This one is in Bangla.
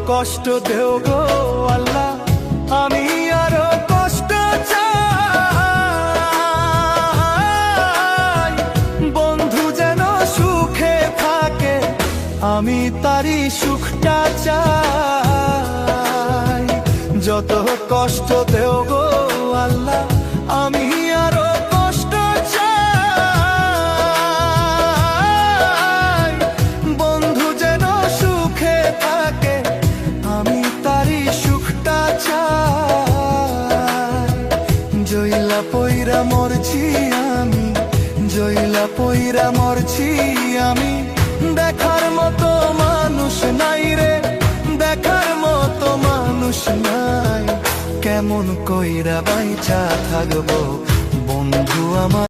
কষ্ট দেও গো আল্লাহ, আমি আরো কষ্ট চাই। বন্ধু যেন সুখে থাকে, আমি তারই সুখটা চাই। যত কষ্ট দেও গো আল্লাহ, আমি আরো কষ্ট চাই। বন্ধু যেন সুখে থাকে, আমি তারই সুখটা চাই। জইলা পইরা মরছি আমি, জইলা পইরা মরছি আমি, দেখার মতো মানুষ নাই রে, দেখার মতো মানুষ নাই। কেমন কইরা বাইচা থাকবো বন্ধু আমার।